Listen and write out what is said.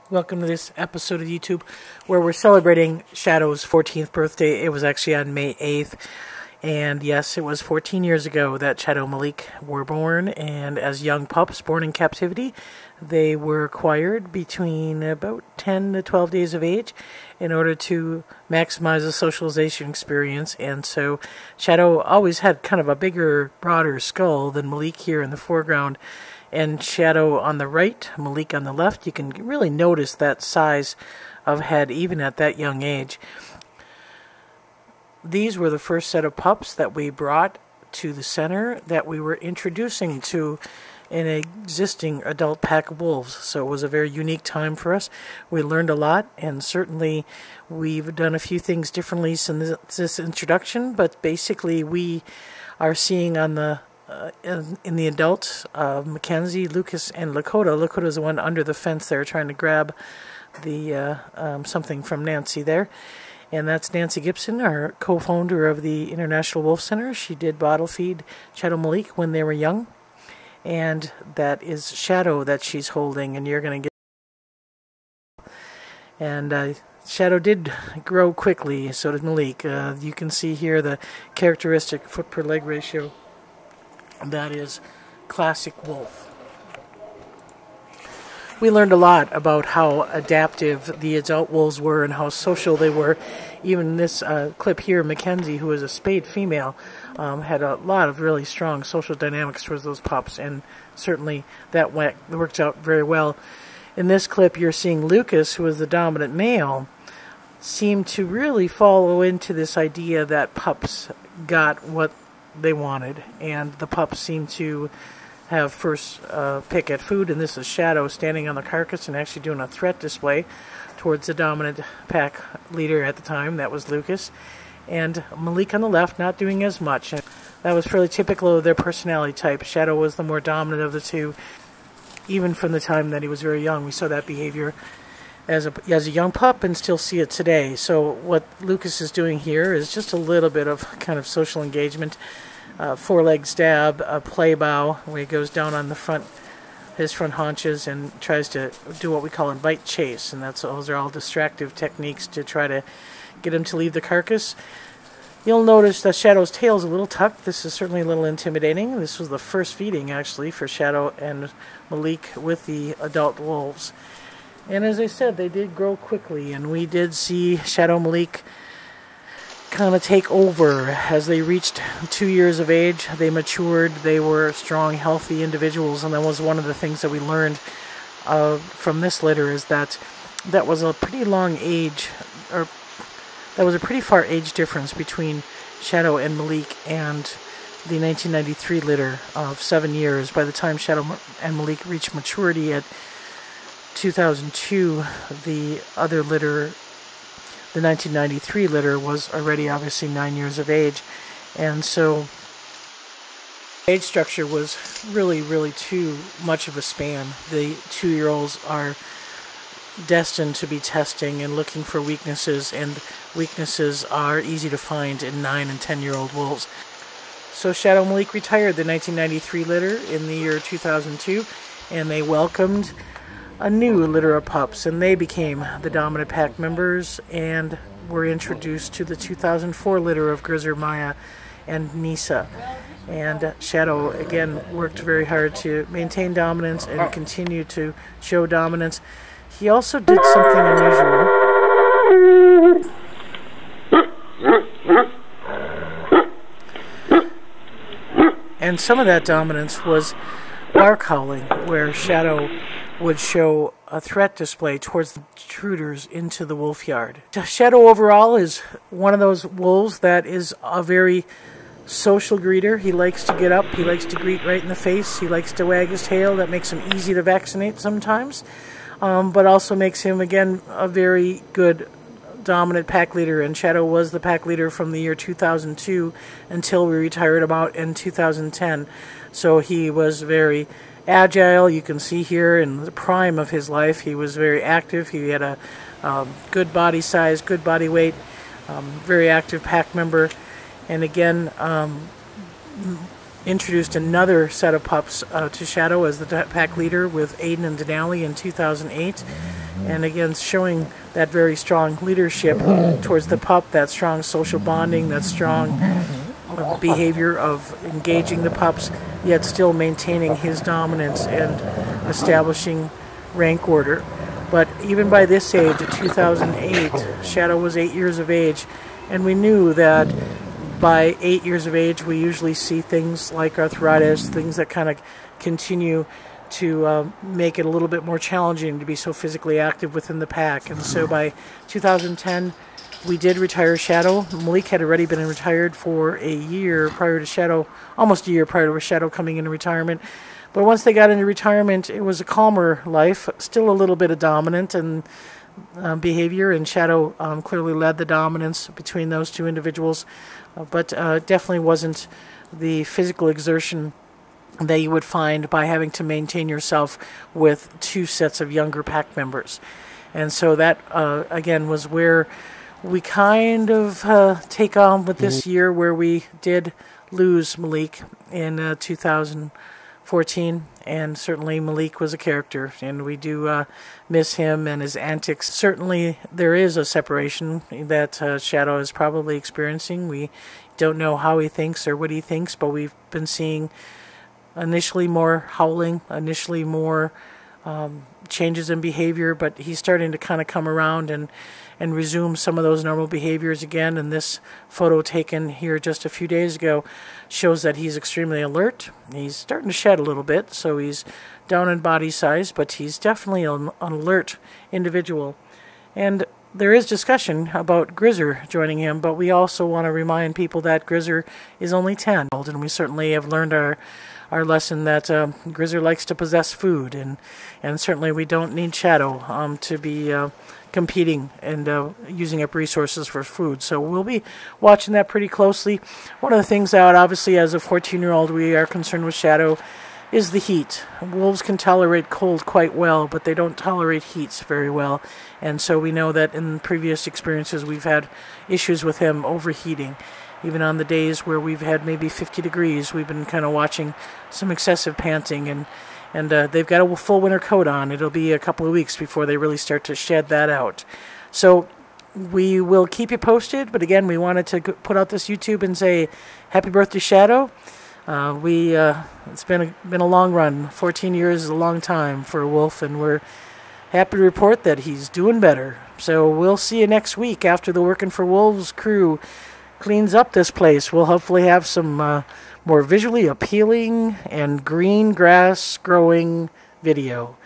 Welcome to this episode of YouTube where we're celebrating Shadow's 14th birthday. It was actually on May 8th. And yes, it was 14 years ago that Shadow and Malik were born. And as young pups born in captivity, they were acquired between about 10 to 12 days of age in order to maximize the socialization experience. And so Shadow always had kind of a bigger, broader skull than Malik here in the foreground. And Shadow on the right, Malik on the left. You can really notice that size of head even at that young age. These were the first set of pups that we brought to the center that we were introducing to an existing adult pack of wolves. So it was a very unique time for us. We learned a lot, and certainly we've done a few things differently since this introduction, but basically we are seeing on the in the adults, Mackenzie, Lucas, and Lakota. Lakota is the one under the fence there trying to grab the something from Nancy there. And that's Nancy Gibson, our co-founder of the International Wolf Center. She did bottle feed Shadow Malik when they were young. And that is Shadow that she's holding, and you're going to get... And Shadow did grow quickly, so did Malik. You can see here the characteristic foot per leg ratio. That is classic wolf. We learned a lot about how adaptive the adult wolves were and how social they were. Even this clip here, Mackenzie, who is a spayed female, had a lot of really strong social dynamics towards those pups, and certainly that worked out very well. In this clip, you're seeing Lucas, who is the dominant male, seem to really follow into this idea that pups got what they wanted, and the pups seem to have first pick at food, and this is Shadow standing on the carcass and actually doing a threat display towards the dominant pack leader at the time. That was Lucas. And Malik on the left not doing as much. And that was fairly typical of their personality type. Shadow was the more dominant of the two. Even from the time that he was very young, we saw that behavior as a young pup and still see it today. So what Lucas is doing here is just a little bit of kind of social engagement. Four-leg stab, a play bow, where he goes down on the front, his front haunches, and tries to do what we call invite chase. And those are all distractive techniques to try to get him to leave the carcass. You'll notice that Shadow's tail is a little tucked. This is certainly a little intimidating. This was the first feeding, actually, for Shadow and Malik with the adult wolves. And as I said, they did grow quickly, and we did see Shadow and Malik kind of take over as they reached 2 years of age. They matured. They were strong, healthy individuals, and that was one of the things that we learned from this litter, is that was a pretty long age, or that was a pretty far age difference between Shadow and Malik and the 1993 litter of 7 years. By the time Shadow and Malik reached maturity at 2002, the other litter, the 1993 litter, was already obviously 9 years of age. And so age structure was really, really too much of a span. The 2-year-olds are destined to be testing and looking for weaknesses, and weaknesses are easy to find in 9 and 10-year-old wolves. So Shadow and Malik retired the 1993 litter in the year 2002, and they welcomed a new litter of pups, and they became the dominant pack members and were introduced to the 2004 litter of Grizzer, Maya, and Nisa. And Shadow, again, worked very hard to maintain dominance and continue to show dominance. He also did something unusual. And some of that dominance was bark howling, where Shadow would show a threat display towards the intruders into the wolf yard. Shadow overall is one of those wolves that is a very social greeter. He likes to get up, he likes to greet right in the face, he likes to wag his tail. That makes him easy to vaccinate sometimes, but also makes him, again, a very good dominant pack leader. And Shadow was the pack leader from the year 2002 until we retired about in 2010. So he was very agile. You can see here in the prime of his life, he was very active. He had a good body size, good body weight, very active pack member. And again, introduced another set of pups to Shadow as the pack leader with Aiden and Denali in 2008. And again, showing that very strong leadership towards the pup, that strong social bonding, that strong behavior of engaging the pups, yet still maintaining his dominance and establishing rank order. But even by this age, at 2008, Shadow was 8 years of age, and we knew that by 8 years of age, we usually see things like arthritis, things that kind of continue to make it a little bit more challenging to be so physically active within the pack. And so by 2010, we did retire Shadow. Malik had already been retired for a year prior to Shadow, almost a year prior to Shadow coming into retirement. But once they got into retirement, it was a calmer life, still a little bit of dominant and behavior, and Shadow clearly led the dominance between those two individuals, but definitely wasn't the physical exertion that you would find by having to maintain yourself with two sets of younger pack members. And so that, again, was where we kind of take on with this year, where we did lose Malik in 2014, and certainly Malik was a character, and we do miss him and his antics. Certainly there is a separation that Shadow is probably experiencing. We don't know how he thinks or what he thinks, but we've been seeing initially more howling, initially more changes in behavior, but he's starting to kind of come around and resume some of those normal behaviors again. And this photo taken here just a few days ago shows that he's extremely alert. He's starting to shed a little bit, so he's down in body size, but he's definitely an alert individual. And there is discussion about Grizzer joining him, but we also want to remind people that Grizzer is only 10, and we certainly have learned our lesson that Grizzer likes to possess food, and certainly we don't need Shadow to be competing and using up resources for food. So we'll be watching that pretty closely. One of the things that obviously as a 14-year-old we are concerned with Shadow is the heat. Wolves can tolerate cold quite well, but they don't tolerate heats very well. And so we know that in previous experiences we've had issues with him overheating. Even on the days where we've had maybe 50 degrees, we've been kind of watching some excessive panting, and they've got a full winter coat on. It'll be a couple of weeks before they really start to shed that out. So we will keep you posted, but again, we wanted to put out this YouTube and say happy birthday, Shadow. It's been a long run. 14 years is a long time for a wolf, and we're happy to report that he's doing better. So we'll see you next week after the Working for Wolves crew cleans up this place. We'll hopefully have some more visually appealing and green grass growing video.